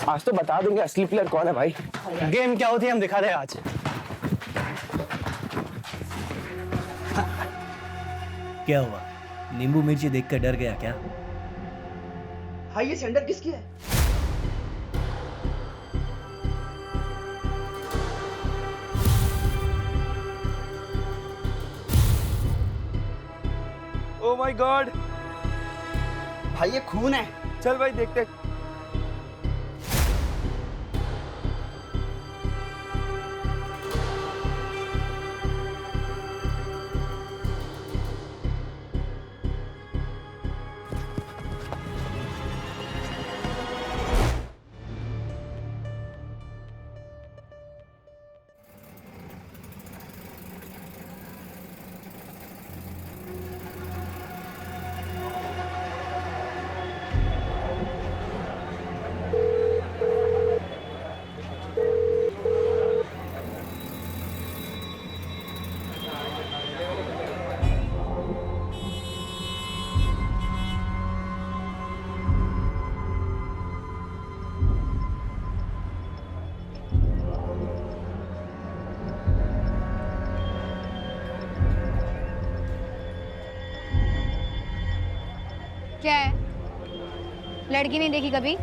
आज तो बता देंगे असली प्लेयर कौन है भाई। गेम क्या होती है हम दिखा रहे हैं आज। क्या हुआ, नींबू मिर्ची देख कर डर गया क्या? भाई ये सेंटर किसकी है? ओ माय गॉड, भाई ये खून है। चल भाई देखते। क्या है? लड़की नहीं देखी कभी?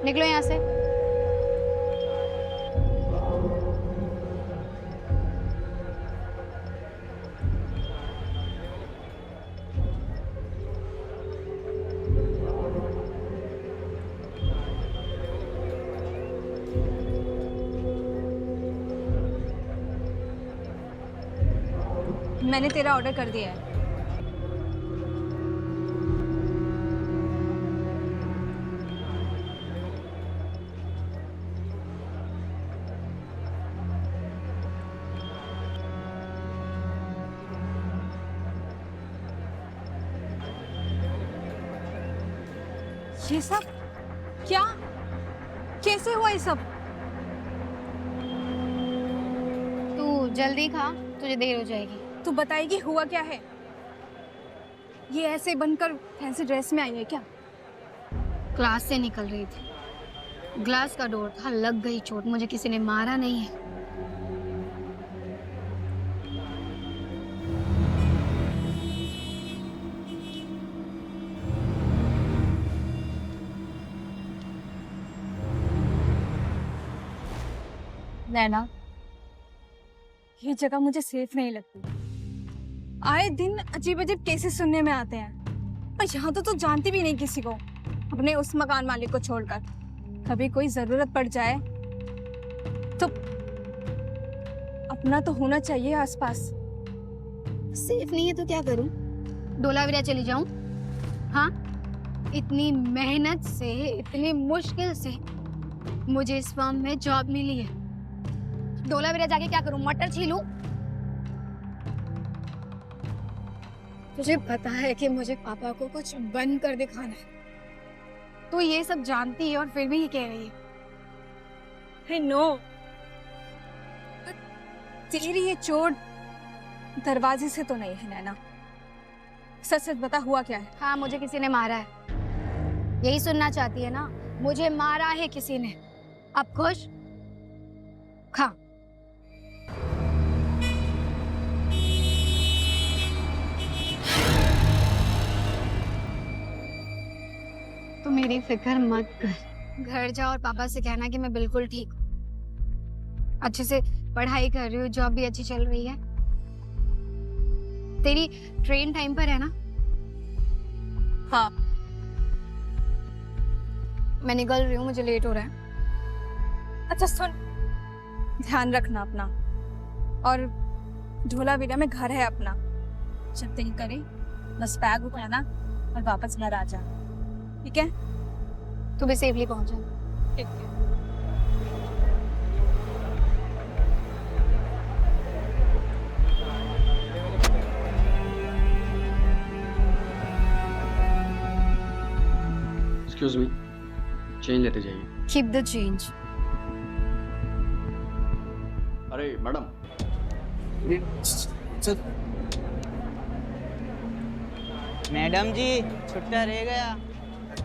निकलो यहाँ से। मैंने तेरा ऑर्डर कर दिया है। ये सब क्या? कैसे हुआ ये सब? तू जल्दी खा, तुझे देर हो जाएगी। तू बताएगी हुआ क्या है? ये ऐसे बनकर फैंसी ड्रेस में आई है क्या? क्लास से निकल रही थी, ग्लास का डोर था, लग गई चोट। मुझे किसी ने मारा नहीं है। नैना, ये जगह मुझे सेफ नहीं लगती। आए दिन अजीब अजीब केसेस सुनने में आते हैं, पर यहाँ तो तू जानती भी नहीं किसी को, अपने उस मकान मालिक को छोड़कर। कभी कोई जरूरत पड़ जाए तो अपना तो होना चाहिए आसपास। सेफ नहीं है तो क्या करूं? डोलावीरा चली जाऊं? हाँ, इतनी मेहनत से, इतनी मुश्किल से मुझे इस फर्म में जॉब मिली है। डोलावीरा जाके क्या करूं? मटर छीलूं? तुझे पता है कि मुझे पापा को कुछ बन कर दिखाना है। तो ये सब जानती है और फिर भी ये कह रही है। I know। तेरी ये चोट दरवाजे से तो नहीं है नैना। सच सच बता, हुआ क्या है? हाँ, मुझे किसी ने मारा है। यही सुनना चाहती है ना? मुझे मारा है किसी ने। अब खुश? खा। तो मेरी फिक्र मत कर। घर जाओ और पापा से कहना कि मैं बिल्कुल ठीक हूँ। अच्छे से पढ़ाई कर रही हूँ, जॉब भी अच्छी चल रही है। तेरी ट्रेन टाइम पर है ना? हाँ। मैं निकल रही हूँ, मुझे लेट हो रहा है। अच्छा सुन, ध्यान रखना अपना। और धोलावीरा में घर है अपना। जब दिल करे बस बैग उठाना और वापस घर आ जा, ठीक है? तू भी सेफली पहुंच जा। ठीक है। एक्सक्यूज मी, चेंज लेते जाइए। Keep the change. अरे मैडम, मैडम जी, छुट्टा रह गया।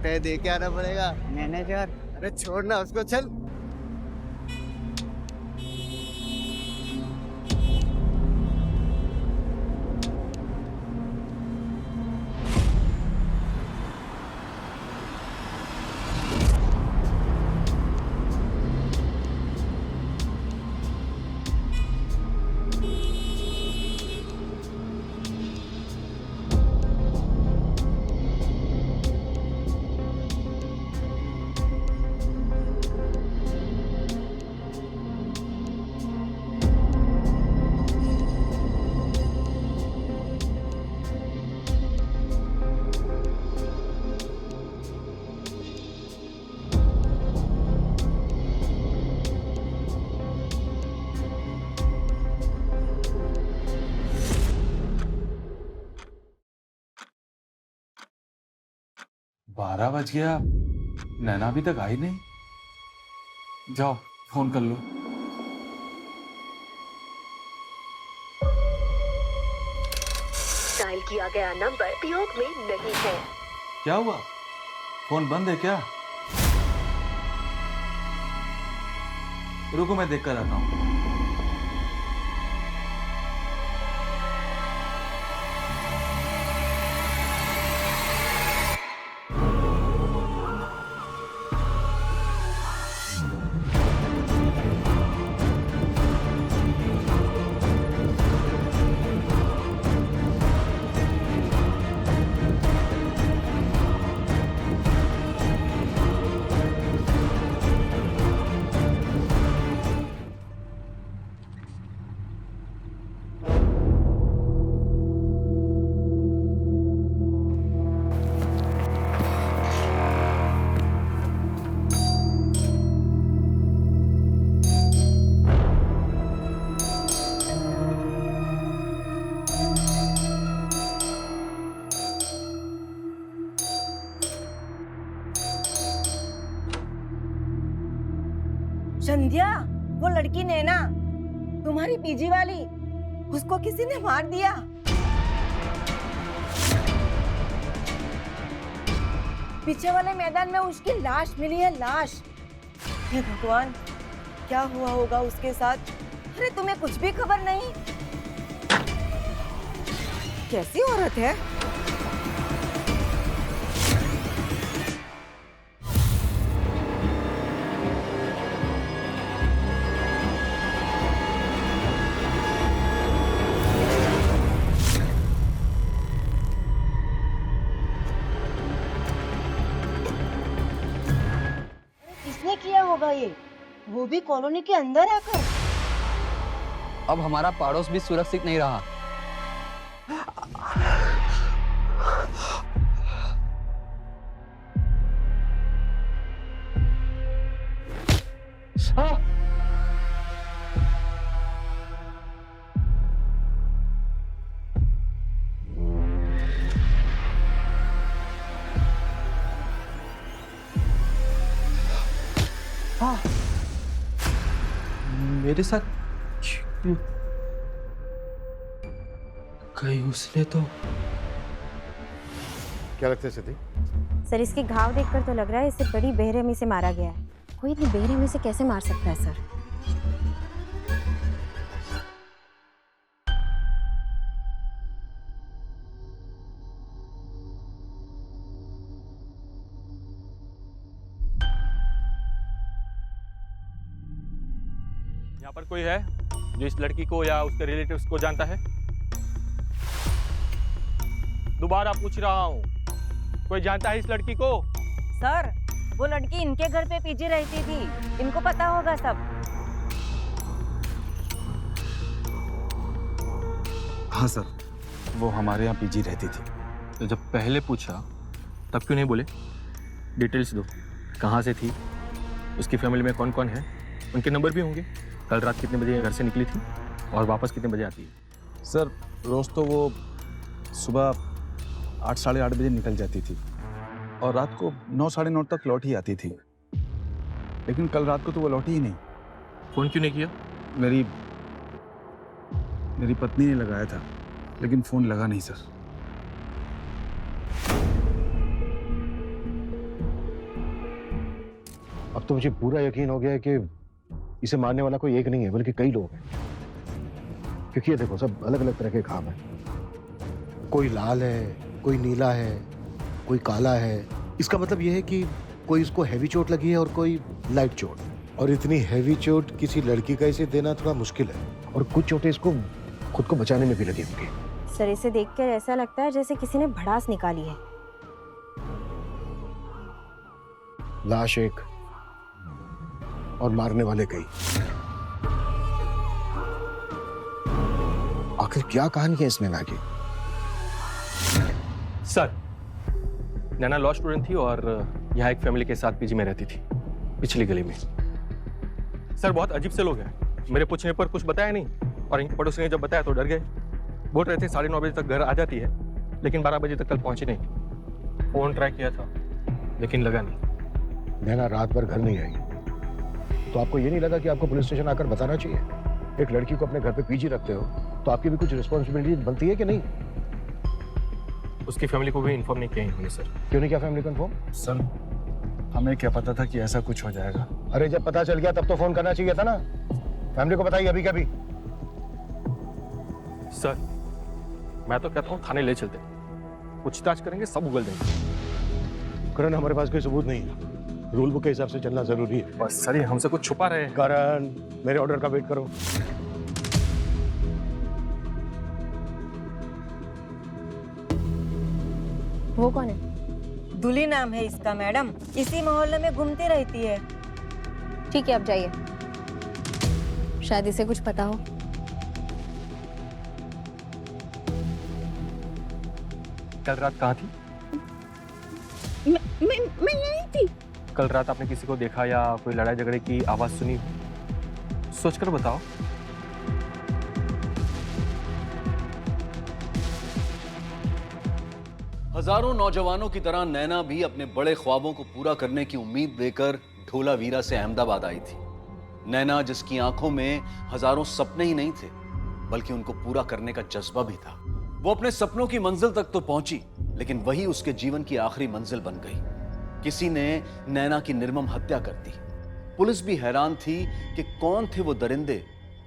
लगता है दे के आना पड़ेगा। मैनेजर अरे छोड़ना उसको, चल। बारह बज गया, नैना अभी तक आई नहीं। जाओ फोन कर लो। डायल किया गया नंबर प्रयोग में नहीं है। क्या हुआ, फोन बंद है क्या? रुको मैं देख कर आता हूँ। संध्या, वो लड़की नैना, तुम्हारी पीजी वाली, उसको किसी ने मार दिया। पीछे वाले मैदान में उसकी लाश मिली है, लाश। हे भगवान, क्या हुआ होगा उसके साथ? अरे तुम्हें कुछ भी खबर नहीं? कैसी औरत है? किसने किया होगा ये? वो भी कॉलोनी के अंदर आकर। अब हमारा पड़ोस भी सुरक्षित नहीं रहा। मेरे साथ कहीं उसने तो। क्या लगता है सती? सर, इसके घाव देखकर तो लग रहा है इसे बड़ी बेरहमी से मारा गया है। कोई इतनी बेरहमी से कैसे मार सकता है सर? यहाँ पर कोई है जो इस लड़की को या उसके रिलेटिव्स को जानता है? दोबारा पूछ रहा हूँ, कोई जानता है इस लड़की को? सर, वो लड़की इनके घर पे पीजी रहती थी, इनको पता होगा सब। हाँ सर, वो हमारे यहाँ पीजी रहती थी। तो जब पहले पूछा तब क्यों नहीं बोले? डिटेल्स दो, कहाँ से थी, उसकी फैमिली में कौन कौन है, उनके नंबर भी होंगे। कल रात कितने बजे घर से निकली थी और वापस कितने बजे आती है? सर, रोज़ तो वो सुबह 8 साढ़े 8 बजे निकल जाती थी और रात को 9 साढ़े 9 तक लौट ही आती थी। लेकिन कल रात को तो वो लौटी ही नहीं। फ़ोन क्यों नहीं किया? मेरी पत्नी ने लगाया था, लेकिन फ़ोन लगा नहीं सर। अब तो मुझे पूरा यकीन हो गया है कि इसे मारने वाला कोई एक नहीं है बल्कि कई लोग हैं, क्योंकि ये देखो सब अलग अलग तरह के घाव हैं। कोई लाल है, कोई नीला है, कोई काला है। इसका मतलब ये है कि कोई इसको हैवी चोट लगी है और कोई लाइट चोट, और इतनी हैवी चोट किसी लड़की का इसे देना थोड़ा मुश्किल है, और कुछ चोटें इसको खुद को बचाने में भी लगी होंगी। सर इसे देखकर ऐसा लगता है जैसे किसी ने भड़ास निकाली है। लाश एक और मारने वाले कई। आखिर क्या कहानी है इस नैना की? सर, नैना लॉ स्टूडेंट थी और यहाँ एक फैमिली के साथ पीजी में रहती थी, पिछली गली में। सर बहुत अजीब से लोग हैं, मेरे पूछने पर कुछ बताया नहीं, और इनके पड़ोसी ने जब बताया तो डर गए। बोल रहे थे 9:30 बजे तक घर आ जाती है, लेकिन 12 बजे तक कल पहुंची नहीं। फोन ट्राई किया था लेकिन लगा नहीं। नैना रात भर घर नहीं आई, तो आपको ये नहीं लगा कि आपको पुलिस स्टेशन आकर बताना चाहिए? एक लड़की को अपने घर पे पीजी रखते हो तो आपकी भी कुछ रिस्पॉन्सिबिलिटी बनती है कि नहीं? उसकी फैमिली को भी इन्फॉर्म नहीं किया इन्होंने। सर क्यों नहीं किया फैमिली को इन्फॉर्म? सर हमें क्या पता था कि ऐसा कुछ हो जाएगा। अरे जब पता चल गया तब तो फोन करना चाहिए था ना। फैमिली को बताइए अभी कभी। सर मैं तो कहता हूँ थाने ले चलते, पूछताछ करेंगे, सब उगल देंगे। करण हमारे पास कोई सबूत नहीं है, रूल बुक के हिसाब से चलना जरूरी है। बस सर ये हमसे कुछ छुपा रहे हैं। करण मेरे ऑर्डर का वेट करो। वो कौन है? दुली नाम है इसका मैडम, इसी मोहल्ले में घूमती रहती है। ठीक है आप जाइए, शायद इसे कुछ पता हो। कल रात कहाँ थी? मैं यहीं थी। कल रात आपने किसी को देखा या कोई लड़ाई झगड़े की आवाज सुनी? सोचकर बताओ। हजारों नौजवानों की तरह नैना भी अपने बड़े ख्वाबों को पूरा करने की उम्मीद लेकर ढोलावीरा से अहमदाबाद आई थी। नैना जिसकी आंखों में हजारों सपने ही नहीं थे बल्कि उनको पूरा करने का जज्बा भी था। वो अपने सपनों की मंजिल तक तो पहुंची, लेकिन वही उसके जीवन की आखिरी मंजिल बन गई। किसी ने नैना की निर्मम हत्या कर दी। पुलिस भी हैरान थी कि कौन थे वो दरिंदे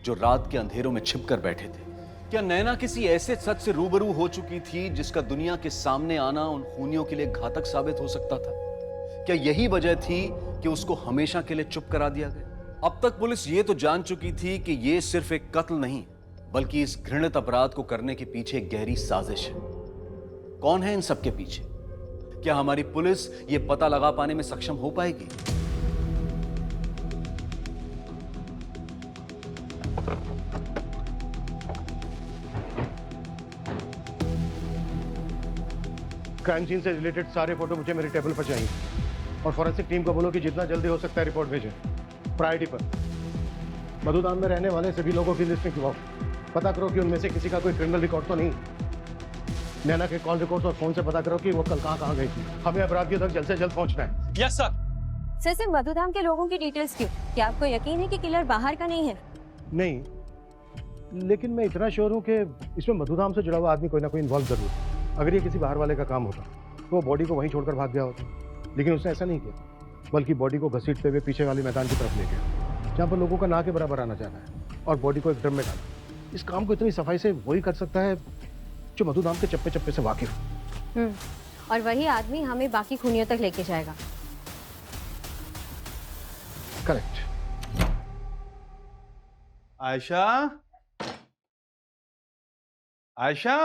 जो रात के अंधेरों में छिपकर बैठे थे। क्या नैना किसी ऐसे सच से रूबरू हो चुकी थी जिसका दुनिया के सामने आना उन खूनियों के लिए घातक साबित हो सकता था? क्या यही वजह थी कि उसको हमेशा के लिए चुप करा दिया गया? अब तक पुलिस ये तो जान चुकी थी कि ये सिर्फ एक कत्ल नहीं बल्कि इस घृणित अपराध को करने के पीछे एक गहरी साजिश है। कौन है इन सब के पीछे? क्या हमारी पुलिस ये पता लगा पाने में सक्षम हो पाएगी? क्राइम सीन से रिलेटेड सारे फोटो मुझे मेरे टेबल पर चाहिए, और फॉरेंसिक टीम को बोलो कि जितना जल्दी हो सकता है रिपोर्ट भेजें। प्रायोरिटी पर मधुदान में रहने वाले सभी लोगों की लिस्ट निकलवाओ। पता करो कि उनमें से किसी का कोई क्रिमिनल रिकॉर्ड तो नहीं। नैना के कॉल रिकॉर्ड और फोन से पता करो कि वो कल कहाँ गई थी। हमें अपराधियों तक जल्द से जल्द पहुंचना है। Yes sir. सर सिर्फ मधुधाम के लोगों की डिटेल्स क्यों? क्या आपको यकीन है कि किलर बाहर का नहीं है? नहीं, लेकिन मैं इतना श्योर हूँ कि इसमें मधुधाम से जुड़ा हुआ आदमी कोई ना कोई इन्वॉल्व जरूर है। अगर ये किसी बाहर वाले का काम होता तो वो बॉडी को वहीं छोड़कर भाग गया होता, लेकिन उसने ऐसा नहीं किया, बल्कि बॉडी को घसीटते हुए पीछे वाले मैदान की तरफ ले गया जहाँ पर लोगों का ना के बराबर आना जाना है, और बॉडी को एक ड्रम में डाला। इस काम को इतनी सफाई से वही कर सकता है जो मधुधाम के चप्पे चप्पे से वाकिफ। और वही आदमी हमें बाकी खूनियों तक लेके जाएगा। करेक्ट। आयशा, आयशा,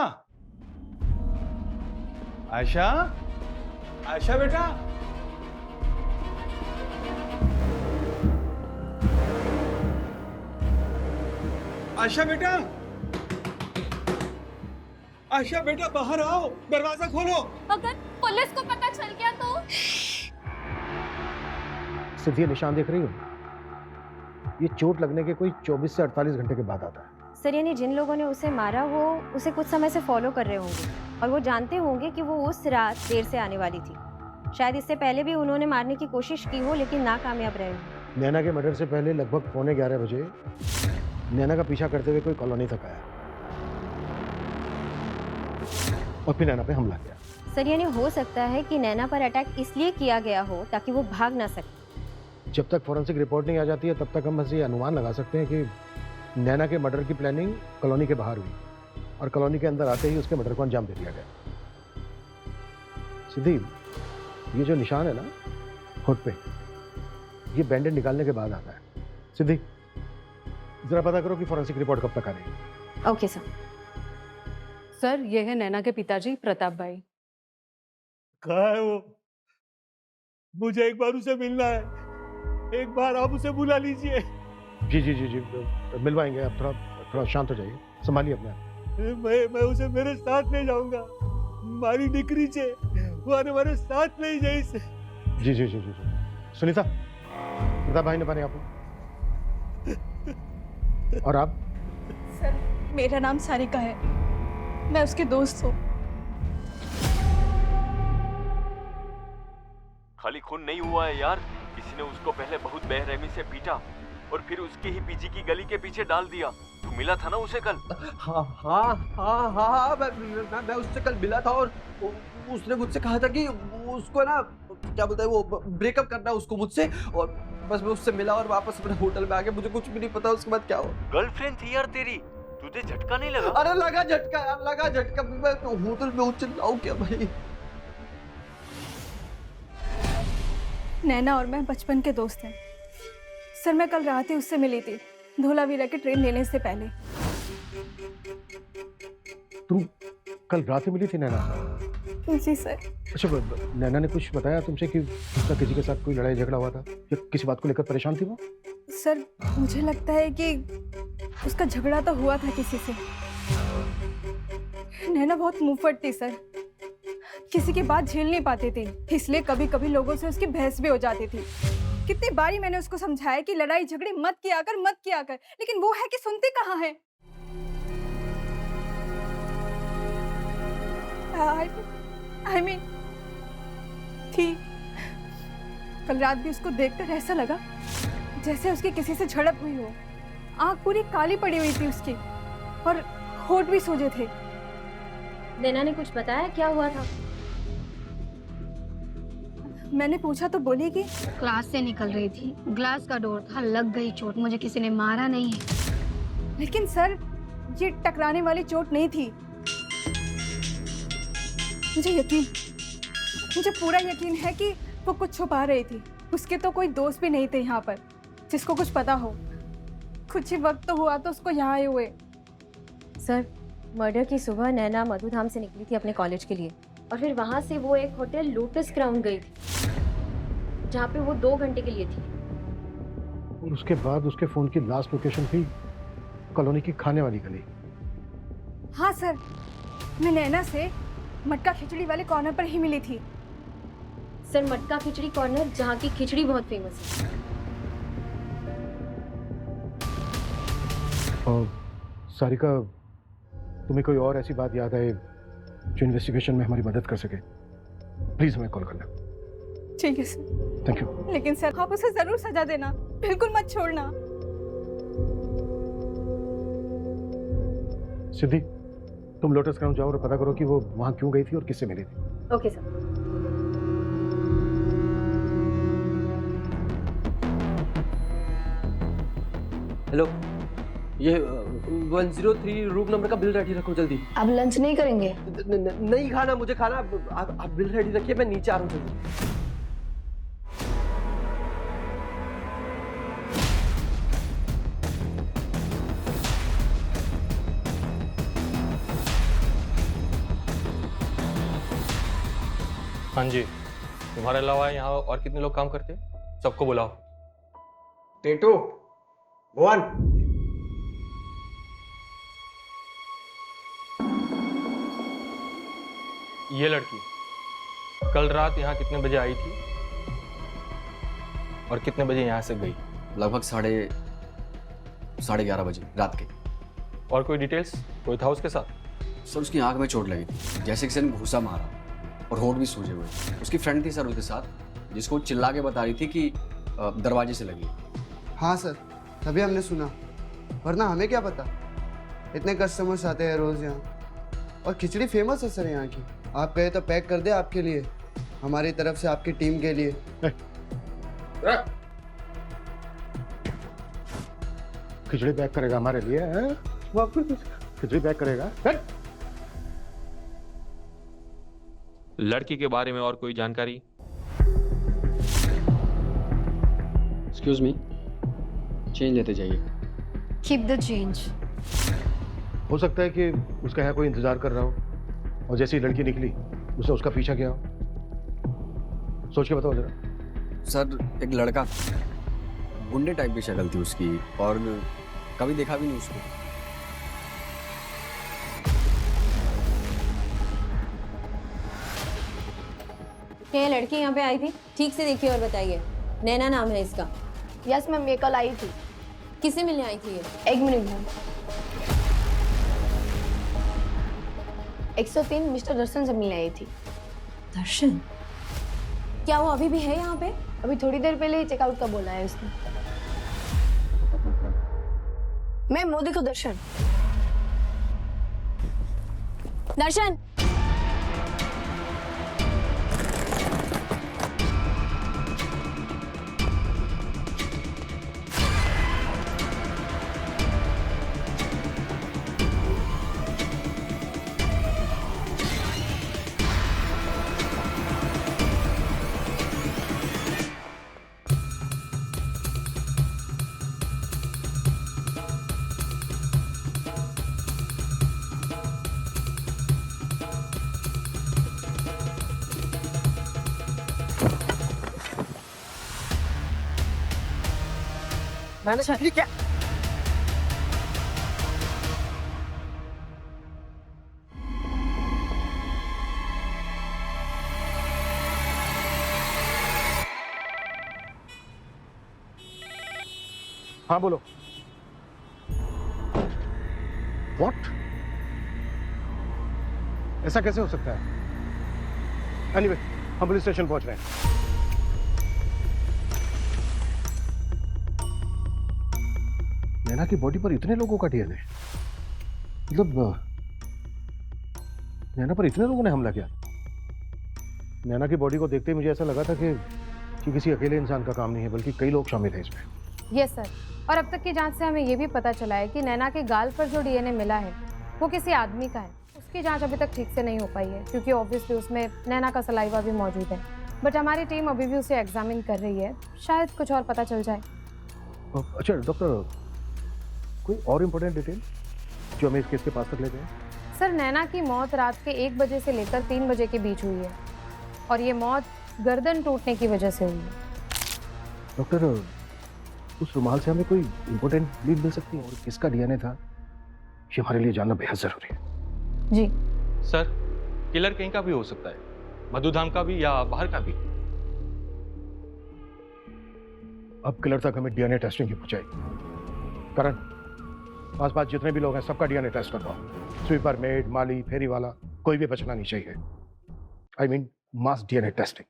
आयशा, आयशा बेटा, आयशा बेटा, आयशा बेटा बाहर आओ, दरवाजा खोलो। अगर पुलिस को पता चल गया तो? सिर्फ ये निशान देख रही हो, ये चोट लगने के कोई 24 से 48 घंटे के बाद आता है। सर यानी जिन लोगों ने उसे मारा वो उसे कुछ समय से फॉलो कर रहे होंगे और वो जानते होंगे कि वो उस रात देर से आने वाली थी। शायद इससे पहले भी उन्होंने मारने की कोशिश की हो लेकिन नाकामयाब रहे। नैना के मर्डर से पहले लगभग 11:15 बजे नैना का पीछा करते हुए कोई कॉलोनी तक आया और फिर नैना पे हमला किया। सर यानी हो सकता है कि नैना पर अटैक इसलिए किया गया हो ताकि वो भाग ना सके। जब तक फॉरेंसिक रिपोर्ट नहीं आ जाती है तब तक हम बस ये अनुमान लगा सकते हैं कि नैना के मर्डर की प्लानिंग कॉलोनी के बाहर हुई और कॉलोनी के अंदर आते ही उसके मर्डर को अंजाम दे दिया गया। सिद्धि, ये जो निशान है ना होठ पे, ये बैंडेज निकालने के बाद आता है। सिद्धि, जरा पता करो कि फॉरेंसिक रिपोर्ट कब तक आ रही है। Okay sir. सर, ये है नैना के पिताजी प्रताप भाई। कहाँ है वो? मुझे एक बार उसे मिलना है, एक बार आप उसे बुला लीजिए। जी जी जी जी, मिलवाएंगे। आप थोड़ा शांत हो जाइए, संभालिए अपने आप। मैं उसे मेरे साथ ले जाऊंगा। मारी डिक्री छे, मारे साथ ले जाइए। जी जी जी जी जी। सुनीता, प्रताप भाई ने पाने आपको। और आप? सर, मेरा नाम सारिका है, मैं उसकी दोस्त हूँ। खाली खून नहीं हुआ है यार, किसी ने उसको पहले बहुत बेरहमी से पीटा और फिर उसकी ही पीछी की गली के पीछे डाल दिया। तू मिला था ना उसे कल? हाँ हाँ हाँ हाँ, मैं उससे कल मिला था और उसने मुझसे कहा था कि उसको ना क्या बोलता है वो ब्रेकअप करना है उसको मुझसे, और बस मैं उससे मिला और वापस अपने होटल में आ गया। मुझे कुछ भी नहीं पता उसके बाद क्या हुआ। गर्लफ्रेंड थी यार तेरी, तुझे झटका नहीं लगा? अरे लगा झटका यार, लगा झटका। मैं होटल में चिल्लाऊं क्या भाई? नैना और मैं बचपन के दोस्त हैं। सर, मैं कल रात ही उससे मिली थी, धोलावीरा की ट्रेन लेने से पहले। तुम कल रात ही मिली थी नैना? जी सर। अच्छा, नैना ने कुछ बताया तुमसे कि उसका किसी के साथ कोई लड़ाई झगड़ा हुआ था या किसी बात को लेकर परेशान थी वो? सर, मुझे लगता है कि उसका झगड़ा तो हुआ था किसी से। नैना बहुत मुंहफट थी सर, किसी की बात झेल नहीं पाती थी, इसलिए कभी कभी लोगों से उसकी बहस भी हो जाती थी। कितनी बारी मैंने उसको समझाया कि लड़ाई झगड़े मत किया कर, लेकिन वो है कि सुनती कहाँ है। I mean, थी। कल रात भी उसको देखकर ऐसा लगा जैसे उसकी किसी से झड़प हुई हो। आंख पूरी काली पड़ी हुई थी उसकी और होठ भी सूजे थे। नैना ने कुछ बताया क्या हुआ था? मैंने पूछा तो बोली कि क्लास से निकल रही थी, ग्लास का डोर था, लग गई चोट। मुझे किसी ने मारा नहीं है। लेकिन सर, ये टकराने वाली चोट नहीं थी। मुझे पूरा यकीन है कि वो कुछ छुपा रही थी। उसके तो कोई दोस्त भी नहीं थे यहाँ पर जिसको कुछ पता हो। कुछ ही वक्त तो हुआ तो उसको यहाँ आए हुए। सर, मर्डर की सुबह नैना मधुधाम से निकली थी अपने कॉलेज के लिए और फिर वहाँ से वो एक होटल लोटस क्राउन गई थी जहाँ पे वो 2 घंटे के लिए थी। और उसके बाद उसके फोन की लास्ट लोकेशन थी कॉलोनी की खाने वाली गली। हाँ सर, मैं नैना से मटका खिचड़ी वाले कॉर्नर पर ही मिली थी। सर, मटका खिचड़ी कॉर्नर, जहाँ की खिचड़ी बहुत फेमस है। और सारिका, तुम्हें कोई और ऐसी बात याद है जो इन्वेस्टिगेशन में हमारी मदद कर सके? प्लीज हमें कॉल करना। ठीक है सर। Thank you. लेकिन सर, आप उसे जरूर सजा देना, बिल्कुल मत छोड़ना। सिद्धि, तुम लोटस ग्राउंड जाओ और पता करो कि वो वहां क्यों गई थी और किससे मिली थी। Okay sir. हेलो, ये 103 रूम नंबर का बिल रेडी रखो जल्दी। अब लंच नहीं करेंगे? नहीं खाना, मुझे खाना। आप बिल रेडी रखिए, मैं नीचे आ रहा हूँ जल्दी। हाँ जी, तुम्हारे अलावा यहाँ और कितने लोग काम करते हैं? सबको बुलाओ। टेटू, भुवन, ये लड़की कल रात यहाँ कितने बजे आई थी और कितने बजे यहाँ से गई? लगभग 11:30 बजे रात के। और कोई डिटेल्स? कोई था उसके साथ? सर, उसकी आंख में चोट लगी थी, जैसे किसी ने घूसा मारा, और होठ भी सूजे हुए। उसकी फ्रेंड थी सर उसके साथ, जिसको चिल्ला के बता रही थी कि दरवाजे से लगी। हाँ सर, तभी हमने सुना, वरना हमें क्या पता। इतने कस्टमर्स आते हैं रोज यहाँ, और खिचड़ी फेमस है सर यहाँ की। आप कहे तो पैक कर दे आपके लिए, हमारी तरफ से आपकी टीम के लिए। खिचड़ी पैक करेगा हमारे लिए हैं? वो आपको खिचड़ी पैक करेगा? लड़की के बारे में और कोई जानकारी? एक्सक्यूज मी, चेंज लेते जाइए। Keep the change. हो सकता है कि उसका यहाँ कोई इंतजार कर रहा हो और जैसे ही लड़की निकली उसने उसका पीछा किया हो। सोच के बताओ जरा। सर एक लड़का, गुंडे टाइप की शक्ल थी उसकी, और कभी देखा भी नहीं उसको। क्या ये लड़की यहाँ पे आई थी? ठीक से देखिए और बताइए। नैना नाम है इसका। यस मैम, ये कल आई थी। किसे मिलने आई थी ये? एक मिनट मैम। 103 मिस्टर दर्शन से मिलने आई थी। दर्शन? क्या वो अभी भी है यहाँ पे? अभी थोड़ी देर पहले ही चेकआउट का बोला है उसने। मैम वो देखो दर्शन। दर्शन! मैंने क्या? हाँ बोलो। What? ऐसा कैसे हो सकता है? Anyway, हम पुलिस स्टेशन पहुंच रहे हैं। नैना की बॉडी पर इतने लोगों का डीएनए, मतलब नैना पर इतने लोगों ने हमला किया। नैना की बॉडी को देखते ही मुझे ऐसा लगा था कि किसी अकेले इंसान का काम नहीं है, बल्कि कई लोग शामिल हैं इसमें। यस सर, और अब तक की जांच से हमें ये भी पता चला है कि नैना के गाल पर जो डीएनए मिला है वो किसी आदमी का है। उसकी जांच अभी तक ठीक से नहीं हो पाई है क्योंकि ऑब्वियसली उसमें नैना का सलाइवा भी मौजूद है, बट हमारी टीम अभी भी उसे एग्जामिन कर रही है, शायद कुछ और पता चल जाए। अच्छा डॉक्टर, कोई और इम्पोर्टेंट डिटेल जो हमें इस केस के पास तक ले जाए? सर नैना की मौत रात के 1 बजे से लेकर 3 बजे के बीच हुई है और ये मौत गर्दन टूटने की वजह से हुई है। डॉक्टर, उस रुमाल से हमें कोई इम्पोर्टेंट लीड मिल सकती है और किसका डीएनए था, ये हमारे लिए जानना बेहद जरूरी है। जी सर, किलर कहीं का भी हो सकता है, मधुधाम का भी या बाहर का भी। अब किलर तक हमें डीएनए टेस्टिंग की पहुंचाई। करण, आसपास जितने भी लोग हैं सबका डीएनए टेस्ट करवाओ। स्वीपर, मेड, माली, फेरी वाला, कोई भी बचना नहीं चाहिए। I mean mass DNA testing.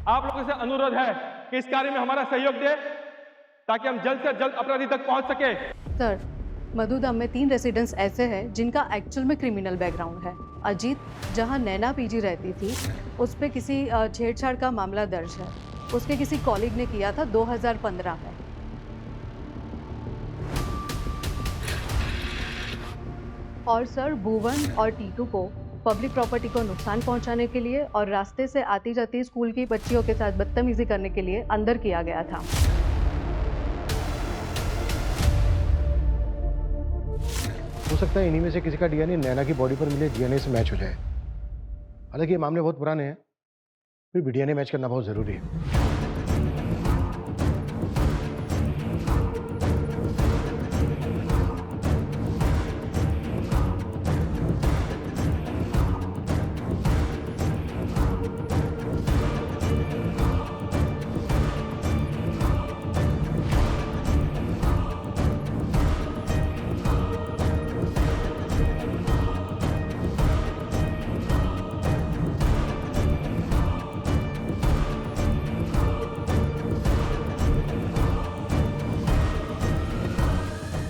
आप लोगों से अनुरोध है कि इस कार्य में हमारा सहयोग दें ताकि हम जल्द से जल्द अपराधी तक पहुंच सके। सर, मधुधाम में 3 रेसिडेंट्स ऐसे हैं जिनका एक्चुअल में क्रिमिनल बैकग्राउंड है। अजीत, जहां नैना पीजी रहती थी, उस पे किसी छेड़छाड़ का मामला दर्ज है। उसके किसी कॉलीग ने किया था 2015 में। और सर, भुवन और टीटू को पब्लिक प्रॉपर्टी को नुकसान पहुंचाने के लिए और रास्ते से आती जाती स्कूल की बच्चियों के साथ बदतमीजी करने के लिए अंदर किया गया था। हो सकता है इन्हीं में से किसी का डीएनए नैना की बॉडी पर मिले डीएनए से मैच हो जाए। हालांकि ये मामले बहुत पुराने हैं, फिर भी डीएनए मैच करना बहुत जरूरी है।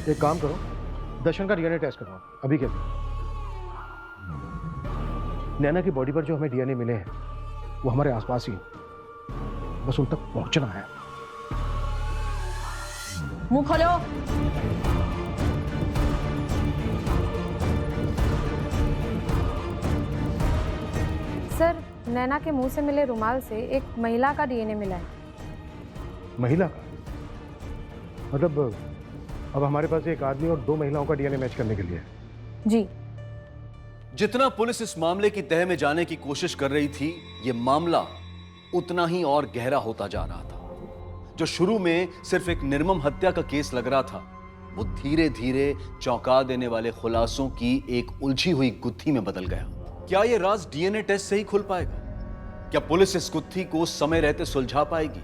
एक काम करो, दर्शन का डीएनए टेस्ट करवाओ अभी के अभी। नैना की बॉडी पर जो हमें डीएनए मिले हैं वो हमारे आसपास ही, बस उन तक पहुंचना है। मुंह खोलो। सर, नैना के मुंह से मिले रुमाल से एक महिला का डीएनए मिला है। महिला का? मतलब अब हमारे पास एक आदमी और 2 महिलाओं का डीएनए मैच करने के लिए है। जी। जितना पुलिस इस मामले की तह में जाने की कोशिश कर रही थी, यह मामला उतना ही और गहरा होता जा रहा था। जो शुरू में सिर्फ एक निर्मम हत्या का केस लग रहा था, वो धीरे धीरे चौंका देने वाले खुलासों की एक उलझी हुई गुत्थी में बदल गया। क्या यह राज डीएनए टेस्ट से ही खुल पाएगा? क्या पुलिस इस गुत्थी को समय रहते सुलझा पाएगी?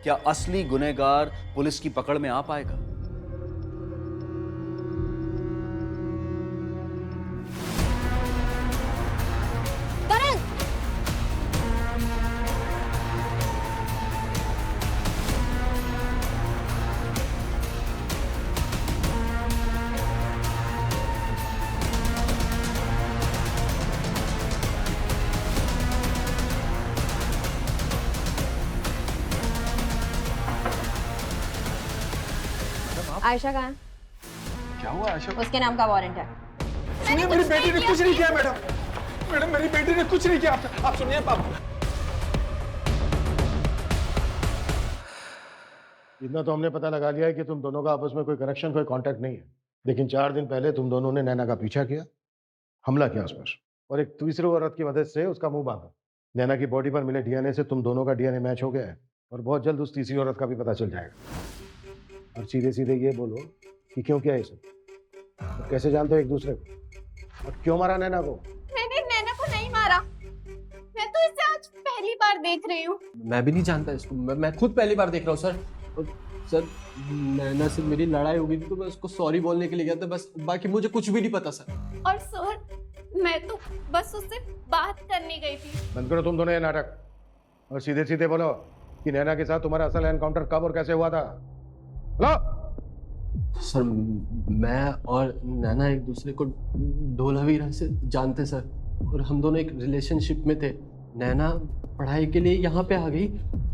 क्या असली गुनहगार पुलिस की पकड़ में आ पाएगा? आयशा कहाँ है? क्या हुआ आयशा? उसके नाम का वारंट है। सुनिए, मेरी बेटी ने कुछ नहीं किया मैडम। मैडम, मेरी बेटी ने कुछ नहीं किया। आप सुनिए पापा। इतना तो हमने पता लगा लिया है कि तुम दोनों का आपस में कोई कनेक्शन, कोई कांटेक्ट नहीं है। लेकिन 4 दिन पहले तुम दोनों ने नैना का पीछा किया, हमला किया उस पर, और एक तीसरी औरत की मदद से उसका मुंह बांधा। नैना की बॉडी पर मिले डीएनए से तुम दोनों का डीएनए मैच हो गया है, और बहुत जल्द उस तीसरी औरत का भी पता चल जाएगा। और सीधे सीधे ये बोलो कि क्यों किया ये सब, तो कैसे जानते हो एक दूसरे को, और क्यों मारा नैना को? मैंने नैना को नहीं मारा। मैं तो इसे आज पहली बार देख रही हूँ। मैं भी नहीं जानता इसको, मैं खुद पहली बार देख रहा हूँ सर। सर, नैना से मेरी लड़ाई हो गई थी तो मैं उसको सॉरी बोलने के लिए गया था, बस। बाकी मुझे कुछ भी नहीं पता सर। और सर, मैं तो बस उससे बात करने गई थी। बंद करो तुम दोनों ये नाटक, और सीधे सीधे बोलो कि नैना के साथ तुम्हारा असल एनकाउंटर कब और कैसे हुआ था। बोलो। सर, मैं और नैना एक दूसरे को ढोलावीरा से जानते सर, और हम दोनों एक रिलेशनशिप में थे। नैना पढ़ाई के लिए यहाँ पे आ गई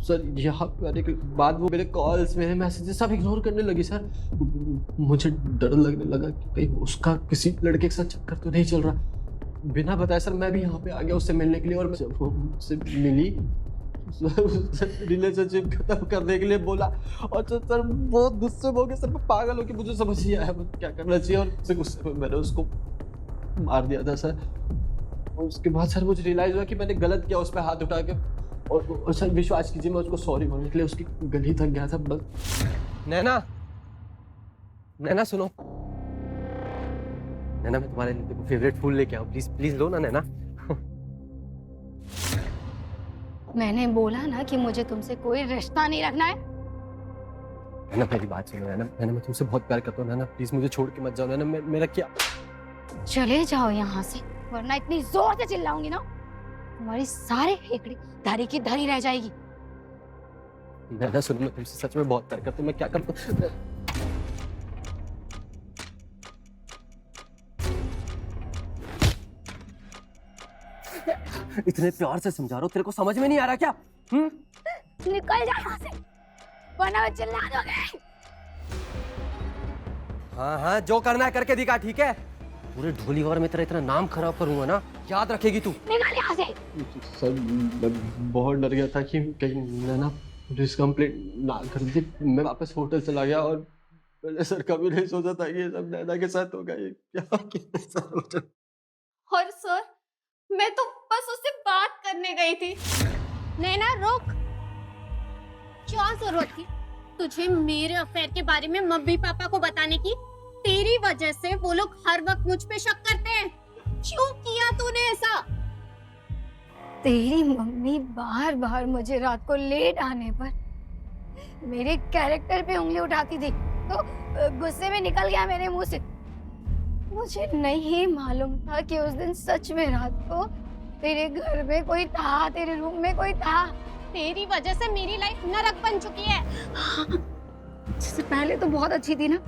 सर। यहाँ पे आने के बाद वो मेरे कॉल्स, मेरे मैसेजेस सब इग्नोर करने लगी सर। मुझे डर लगने लगा कि कहीं उसका किसी लड़के के साथ चक्कर तो नहीं चल रहा। बिना बताए सर मैं भी यहाँ पे आ गया उससे मिलने के लिए, और जब वो मुझसे मिली, रिलेशनशिप खत्म करने के लिए बोला, और सर बहुत गुस्से में हो गया सर। मैं पागल हो कि मुझे समझ नहीं आया क्या करना चाहिए, और उससे गुस्से में मैंने उसको मार दिया था सर। और उसके बाद सर मुझे रियलाइज हुआ कि मैंने गलत किया उस पर हाथ उठा के, और सर विश्वास कीजिए मैं उसको सॉरी बोलने के लिए उसकी गली तक गया था बस। नैना, नैना सुनो। नैना, मैं तुम्हारे लिए फेवरेट फूल लेके आऊं, प्लीज प्लीज लो ना नैना। मैंने बोला ना कि मुझे तुमसे कोई रिश्ता नहीं रखना है। नैना मेरी बात सुनो नैना, मैं तुमसे बहुत प्यार करता हूँ नैना, प्लीज मुझे छोड़ के मत जाओ नैना। मेरा क्या। चले जाओ यहाँ से, वरना इतनी जोर से चिल्लाऊंगी ना तुम्हारी सारे हेकड़ी धरी की धरी रह जाएगी। नैना सुनो, मैं तुमसे सच में बहुत प्यार करता हूँ। मैं क्या करता हूँ। इतने प्यार से समझा रहा हूँ, तेरे को समझ में नहीं आ रहा क्या? निकल जा यहाँ से, वरना मैं चिल्ला दोगे। हाँ हाँ, जो करना है करके दिखा, ठीक है? पूरे ढोलीवार में तेरा इतना नाम खराब करूंगा ना, याद रखेगी तू। निकल यहाँ से। सर, मैं बहुत डर गया था कि कहीं नैना पुलिस कंप्लेंट ना कर दे। मैं वापस होटल चला गया, और मैंने सर कभी नहीं सोचा था ये सब नैना के साथ होगा। ये क्या किया सर? और सर, मैं तो बस उससे बात करने गई थी। नैना रुक, क्या जरूरत थी तुझे मेरे अफेयर के बारे में मम्मी पापा को बताने की? तेरी वजह से वो लोग हर वक्त मुझ पे शक करते हैं। क्यों किया तूने ऐसा? तेरी मम्मी बार बार मुझे रात को लेट आने पर मेरे कैरेक्टर पे उंगली उठाती थी, तो गुस्से में निकल गया मेरे मुंह से। मुझे नहीं मालूम था कि उस दिन सच में रात को तेरे घर में कोई था, तेरे रूम में कोई था। तेरी वजह से मेरी लाइफ नरक बन चुकी है। इससे पहले तो बहुत अच्छी थी ना।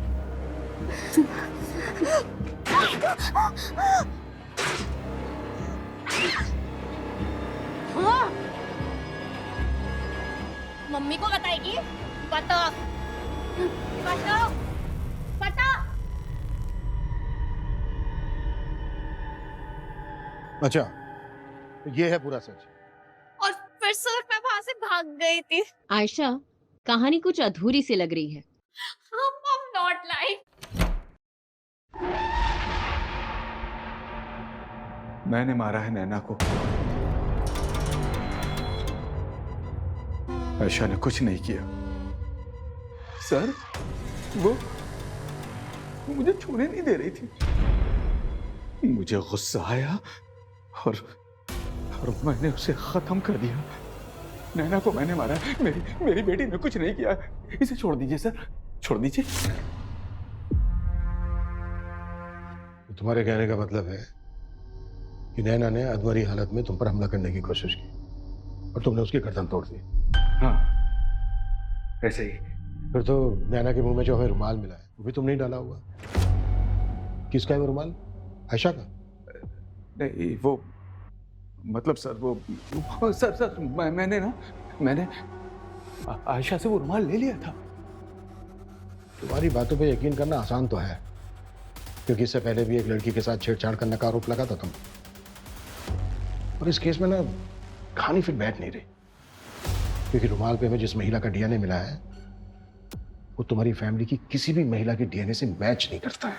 मम्मी को बताएगी? बता। बचाओ, बचाओ। अच्छा, तो ये है पूरा सच। और फिर सर मैं वहां से भाग गई थी। आयशा, कहानी कुछ अधूरी सी लग रही है। I'm not lying. मैंने मारा है नैना को। आयशा ने कुछ नहीं किया। सर, वो मुझे छूने नहीं दे रही थी। मुझे गुस्सा आया और मैंने उसे खत्म कर दिया। नैना को मैंने मारा। मेरी बेटी ने कुछ नहीं किया। इसे छोड़ दीजिए सर, छोड़ दीजिए। तुम्हारे कहने का मतलब है कि नैना ने अधमरी हालत में तुम पर हमला करने की कोशिश की और तुमने उसकी गर्दन तोड़ दी। हाँ, ऐसे ही। फिर तो नैना के मुंह में जो हमें रुमाल मिला है वो भी तुमने ही डाला होगा। किसका है वो रुमाल? आयशा का? नहीं, वो मतलब सर वो सर मैंने आयशा से वो रुमाल ले लिया था। तुम्हारी बातों पे यकीन करना आसान तो है, क्योंकि इससे पहले भी एक लड़की के साथ छेड़छाड़ करने का आरोप लगा था तुम। और इस केस में ना कहानी फिर बैठ नहीं रही, क्योंकि रुमाल पे हमें जिस महिला का डीएनए मिला है वो तुम्हारी फैमिली की किसी भी महिला के डीएनए से मैच नहीं करता है।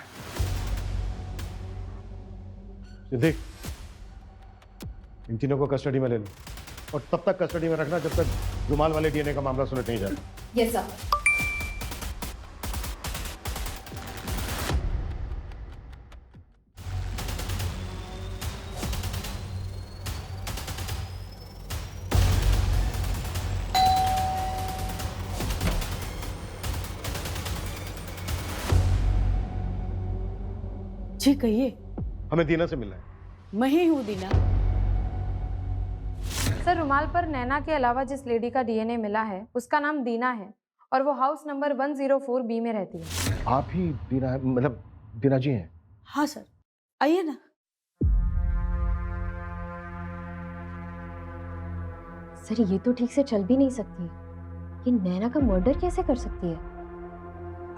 देख, इन तीनों को कस्टडी में ले लो और तब तक कस्टडी में रखना जब तक रुमाल वाले डीएनए का मामला सुलझ नहीं जाता। Yes sir. जी कहिए। हमें दीना से मिलना है। मैं ही हूँ दीना। सर, रुमाल पर नैना के अलावा जिस लेडी का डीएनए मिला है उसका नाम दीना है और वो हाउस नंबर 104B में रहती है। आप ही दीना, मतलब दीना जी हैं? हाँ सर, आइए ना। सर, ये तो ठीक से चल भी नहीं सकती। ये नैना का मर्डर कैसे कर सकती है?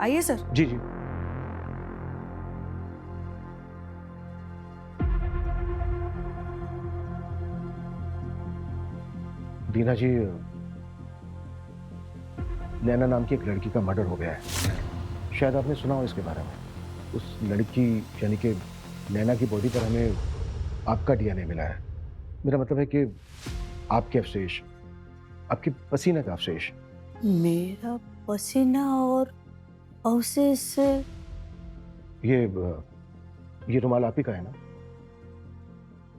आइए सर। जी जी। दीना जी, नैना नाम की एक लड़की का मर्डर हो गया है। शायद आपने सुना हो इसके बारे में। उस लड़की यानी कि नैना की बॉडी पर हमें आपका डीएनए मिला है। मेरा मतलब है कि आपके अवशेष, आपके पसीने का अवशेष। मेरा पसीना और अवशेष? ये रुमाल आप ही का है ना?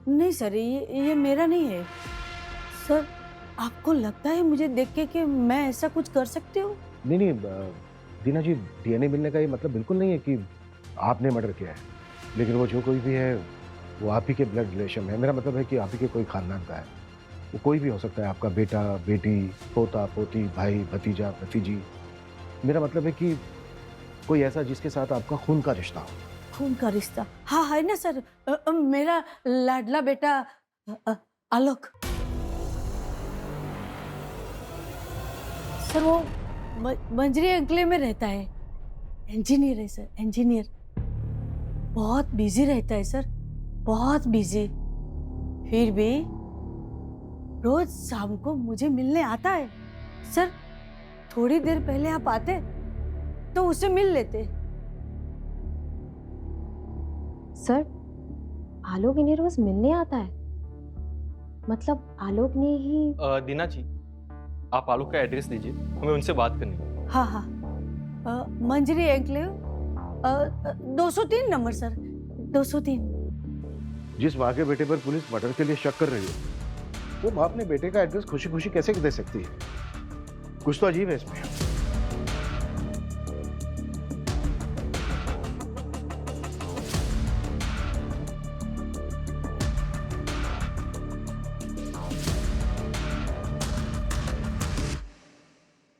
नहीं सर, ये मेरा नहीं है सर। आपको लगता है मुझे देख के कि मैं ऐसा कुछ कर सकती हूँ? नहीं, दीना जी, डीएनए मिलने का ये मतलब बिल्कुल नहीं है कि आपने मर्डर किया है, लेकिन वो जो कोई भी है वो आप ही के ब्लड रिलेशन है। मेरा मतलब है कि आप ही के कोई खानदान का है। वो कोई भी हो सकता है, आपका बेटा, बेटी, पोता, पोती, भाई, भतीजा, भतीजी। मेरा मतलब है कि कोई ऐसा जिसके साथ आपका खून का रिश्ता हो। खून का रिश्ता? हाँ है ना सर। मेरा लाडला बेटा आलोक। सर वो मंजरी अंकले में रहता है। इंजीनियर है सर, इंजीनियर। बहुत बिजी रहता है सर, बहुत बिजी। फिर भी रोज शाम को मुझे मिलने आता है सर। थोड़ी देर पहले आप आते तो उससे मिल लेते। सर, आलोक इन्हें रोज मिलने आता है? मतलब आलोक ने ही... दीना जी, आप आलोक का एड्रेस दीजिए, हमें उनसे बात करनी है। हाँ हाँ, मंजरी एंक्लेव 203 नंबर सर, 203। जिस माँ के बेटे पर पुलिस मर्डर के लिए शक कर रही है, वो माँ अपने बेटे का एड्रेस खुशी खुशी कैसे दे सकती है? कुछ तो अजीब है इसमें।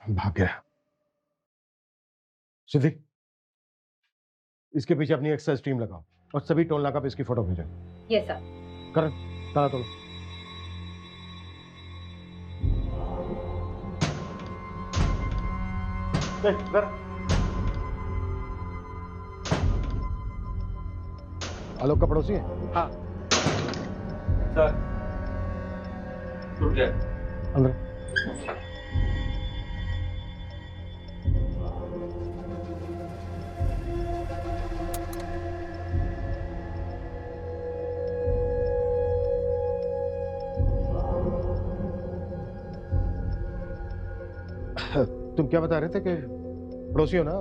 भाग गया। सिद्धि, इसके पीछे अपनी एक्सर्साइज टीम लगाओ और सभी टोल नाका पे इसकी फोटो भेजो। Yes sir. करण, ताला तोड़ो। देख, आलोक का पड़ोसी है? हाँ सर, टूट गया। अंदर। तुम क्या बता रहे थे कि पड़ोसी हो ना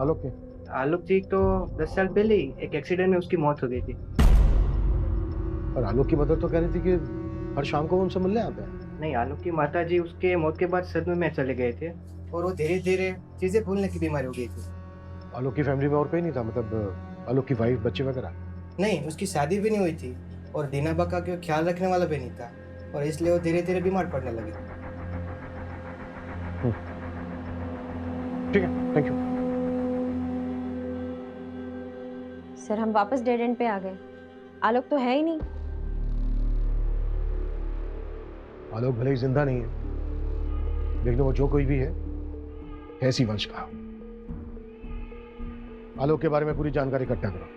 आलोक के? आलोक जी तो 10 साल पहले ही एक एक्सीडेंट में उसकी मौत हो गई थी। और आलोक की मदर तो कह रही थी कि हर शाम को वो उनसे मिलने आते हैं। नहीं, आलोक की माता जी उसके मौत के बाद सदमे में चले गए थे और वो धीरे धीरे चीजें भूलने की बीमारी हो गई थी। आलोक की फैमिली में और कोई नहीं था, मतलब आलोक की वाइफ, बच्चे वगैरह? नहीं, उसकी शादी भी नहीं हुई थी और दीना बका का ख्याल रखने वाला भी नहीं था और इसलिए वो धीरे धीरे बीमार पड़ने लगे। ठीक है, थैंक यू। सर हम वापस डेड एंड पे आ गए। आलोक तो है ही नहीं। आलोक भले ही जिंदा नहीं है, लेकिन वो जो कोई भी है इसी वंश का। आलोक के बारे में पूरी जानकारी इकट्ठा करो,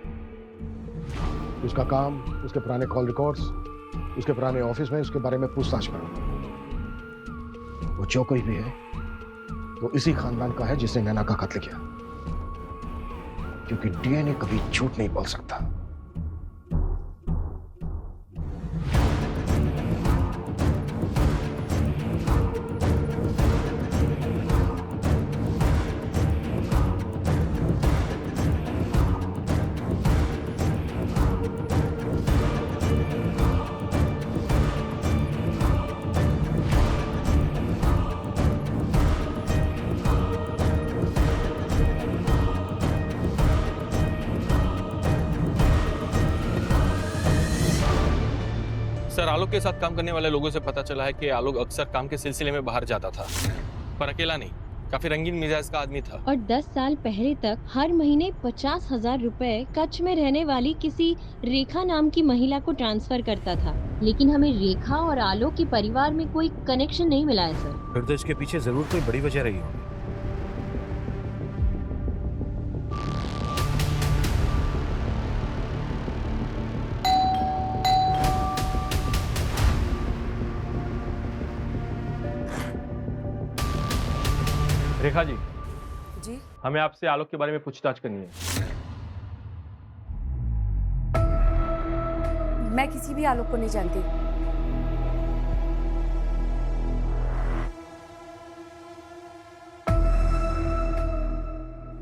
उसका काम, उसके पुराने कॉल रिकॉर्ड्स, उसके पुराने ऑफिस में उसके बारे में पूछताछ करो। वो जो कोई भी है वो इसी खानदान का है जिसने नैना का कत्ल किया, क्योंकि डीएनए कभी झूठ नहीं बोल सकता। सर, आलोक के साथ काम करने वाले लोगों से पता चला है कि आलोक अक्सर काम के सिलसिले में बाहर जाता था, पर अकेला नहीं, काफी रंगीन मिजाज का आदमी था। और 10 साल पहले तक हर महीने 50,000 रुपए कच्छ में रहने वाली किसी रेखा नाम की महिला को ट्रांसफर करता था, लेकिन हमें रेखा और आलोक के परिवार में कोई कनेक्शन नहीं मिला है सर। फिर तो इसके पीछे जरूर कोई बड़ी वजह रही होगी। रेखा जी, जी हमें आपसे आलोक के बारे में पूछताछ करनी है। मैं किसी भी आलोक को नहीं जानती।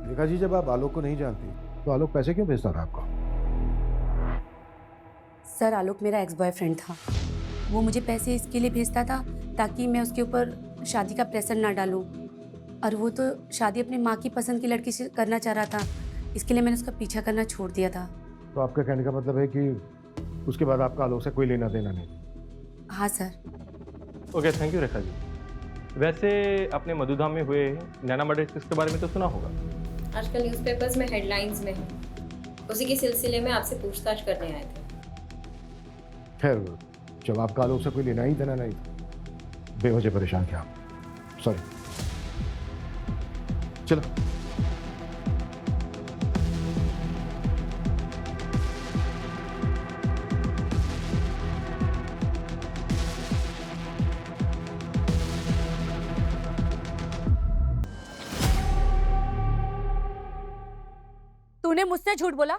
रेखा जी, जब आप आलोक को नहीं जानती तो आलोक पैसे क्यों भेजता था आपको? सर, आलोक मेरा एक्स बॉयफ्रेंड था। वो मुझे पैसे इसके लिए भेजता था ताकि मैं उसके ऊपर शादी का प्रेशर ना डालूं, और वो तो शादी अपनी माँ की पसंद की लड़की से करना चाह रहा था, इसके लिए मैंने उसका पीछा करना छोड़ दिया था। तो आपका कहने का मतलब है कि उसके बाद आपका आलोक से कोई लेना देना नहीं? हाँ sir. Okay, thank you Rekha ji. वैसे अपने मधुधाम में हुए नैना मर्डर केस के बारे में तो सुना होगा? आजकल न्यूज़पेपर्स में हेडलाइंस में है, उसी के सिलसिले में आपसे पूछताछ करने आए थे। खैर, जब आपका आलोक से कोई लेना ही देना नहीं था, बेवजह परेशान किया। सॉरी, चलो। तूने मुझसे झूठ बोला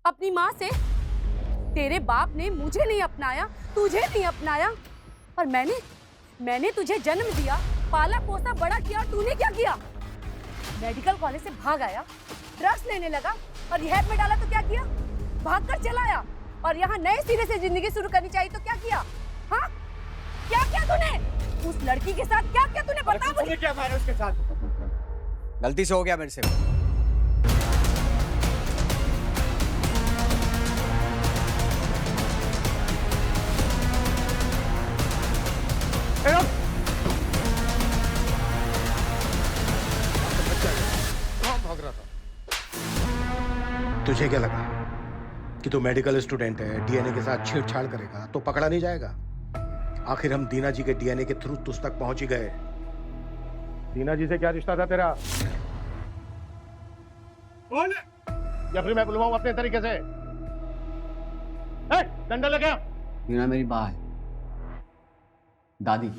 अपनी माँ से। तेरे बाप ने मुझे नहीं अपनाया, तुझे नहीं अपनाया, और मैंने तुझे जन्म दिया, पाला पोसा बड़ा किया, और तूने क्या किया? मेडिकल कॉलेज से भाग आया, ड्रग्स लेने लगा और रिहैब में डाला तो क्या किया? भागकर चला आया, और यहाँ नए सिरे से जिंदगी शुरू करनी चाहिए तो क्या किया? हाँ, क्या किया तूने उस लड़की के साथ? क्या किया तूने? बता मुझे। क्या मारा उसके साथ? गलती से हो गया मेरे से। भाग रहा था। तुझे क्या लगा कि तू मेडिकल स्टूडेंट है, डीएनए के साथ छेड़छाड़ करेगा तो पकड़ा नहीं जाएगा? आखिर हम दीना जी के डीएनए के थ्रू तुझ तक पहुंच ही गए। दीना जी से क्या रिश्ता था तेरा? या फिर मैं बुलवाऊं अपने तरीके से? डंडा लगा। मीना मेरी माँ है, दादी।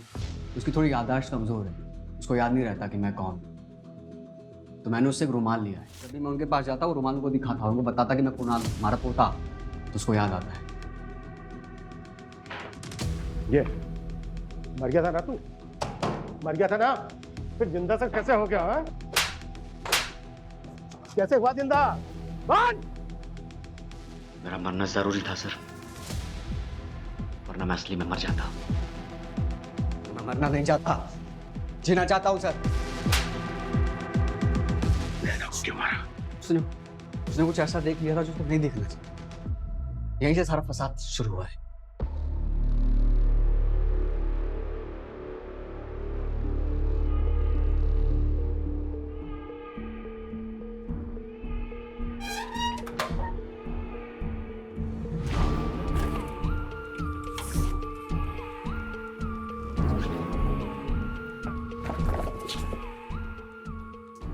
उसकी थोड़ी याददाश्त कमजोर है, उसको याद नहीं रहता कि मैं कौन हूं। तो मैंने उससे एक रुमाल लिया है। जब भी मैं उनके पास जाता हूँ रुमाल को दिखाता हूँ, उनको बताता कि मैं कुणाल हूं, हमारा पोता, तो उसको याद आता है। ये मर गया था ना तू, मर गया था ना, फिर जिंदा से कैसे हो गया? है कैसे हुआ जिंदा? मेरा मरना जरूरी था सर, वरना मैं असली में मर जाता। मैं मरना नहीं चाहता, जीना चाहता हूं सर। क्यों मारा? उसने कुछ ऐसा देख लिया था जो उसको नहीं देखना चाहिए। यहीं से सारा फसाद शुरू हुआ है।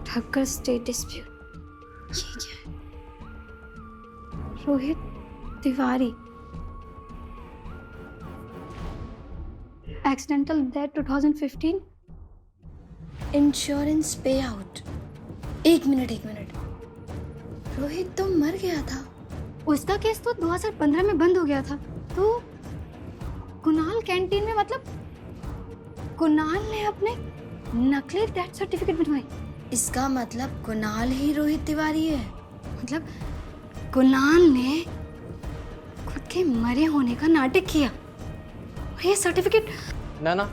ठक्कर स्टेट डिस्प्यूट, ये क्या है? Rohit Tiwari, accidental death 2015, insurance पे आउट। एक मिनट, रोहित तो मर गया था। उसका केस तो 2015 में बंद हो गया था। तो कुणाल कैंटीन में, मतलब कुणाल ने अपने नकली डेथ सर्टिफिकेट बनवाई। इसका मतलब कुणाल ही रोहित तिवारी है। मतलब कुणाल ने खुद के मरे होने का नाटक किया और ये सर्टिफिकेट। नैना,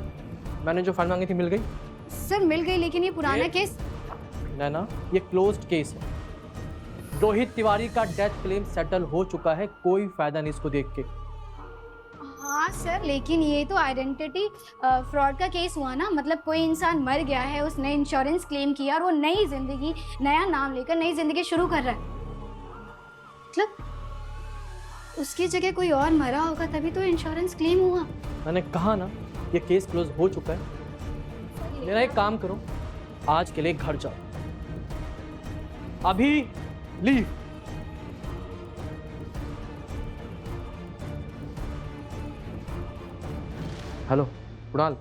मैंने जो फाइल मांगी थी मिल गई? सर मिल गई, लेकिन ये पुराना केस। नैना, ये क्लोज्ड केस है। रोहित तिवारी का डेथ क्लेम सेटल हो चुका है, कोई फायदा नहीं इसको देख के। हाँ सर, लेकिन ये तो आइडेंटिटी फ्रॉड का केस हुआ ना। मतलब कोई इंसान मर गया है, उसने इंश्योरेंस क्लेम किया और वो नई जिंदगी, नया नाम लेकर नई जिंदगी शुरू कर रहा है। मतलब उसकी जगह कोई और मरा होगा तभी तो इंश्योरेंस क्लेम हुआ। मैंने कहा ना, ये केस क्लोज हो चुका है। मेरा एक काम करो, आज के लिए घर जाओ, अभी लीव। हेलो कुणाल,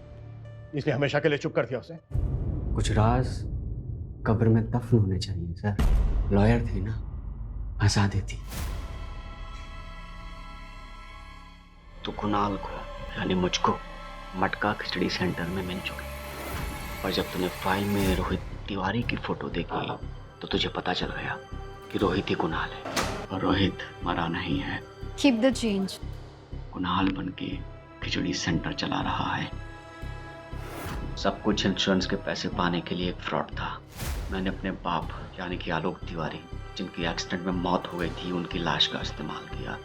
इसलिए हमेशा के लिए चुप कर दिया उसे। कुछ राज कब्र में दफन होने चाहिए सर। लॉयर थी ना, फंसा देती। तो कुणाल को यानी मुझको मटका खिचड़ी सेंटर में मिल चुकी, और जब तूने फाइल में रोहित तिवारी की फोटो देखी तो तुझे पता चल गया कि रोहित ही कुणाल है और रोहित मरा नहीं है। Keep the change. कुणाल बनके खिचड़ी सेंटर चला रहा है। सब कुछ इंश्योरेंस के पैसे पाने के लिए एक फ्रॉड था। मैंने अपने बाप यानी कि आलोक तिवारी, जिनकी एक्सीडेंट में मौत हो गई थी, उनकी लाश का इस्तेमाल किया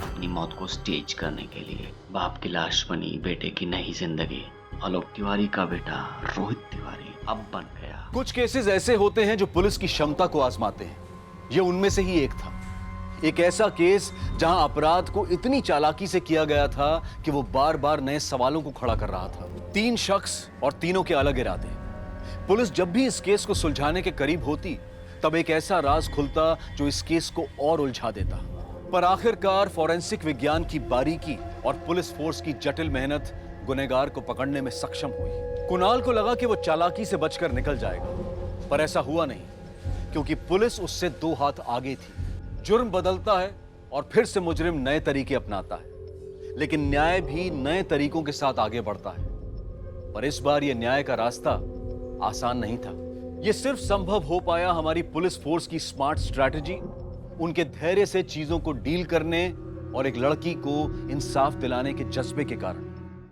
अपनी मौत को स्टेज करने के लिए। बाप की लाश बनी बेटे की नई जिंदगी। आलोक तिवारी का बेटा रोहित तिवारी अब बन गया। कुछ केसेस ऐसे होते हैं जो पुलिस की क्षमता को आजमाते हैं। ये उनमें से ही एक था। एक ऐसा केस जहां अपराध को इतनी चालाकी से किया गया था कि वो बार बार नए सवालों को खड़ा कर रहा था। 3 शख्स और तीनों के अलग इरादे। पुलिस जब भी इस केस को सुलझाने के करीब होती तब एक ऐसा राज खुलता जो इस केस को और उलझा देता। पर आखिरकार फॉरेंसिक विज्ञान की बारीकी और पुलिस फोर्स की जटिल मेहनत गुनहगार को पकड़ने में सक्षम हुई। कुणाल को लगा कि वो चालाकी से बचकर निकल जाएगा, पर ऐसा हुआ नहीं, क्योंकि पुलिस उससे 2 हाथ आगे थी। जुर्म बदलता है और फिर से मुजरिम नए तरीके अपनाता है, लेकिन न्याय भी नए तरीकों के साथ आगे बढ़ता है। पर इस बार यह न्याय का रास्ता आसान नहीं था। यह सिर्फ संभव हो पाया हमारी पुलिस फोर्स की स्मार्ट स्ट्रैटेजी, उनके धैर्य से चीजों को डील करने और एक लड़की को इंसाफ दिलाने के जज्बे के कारण।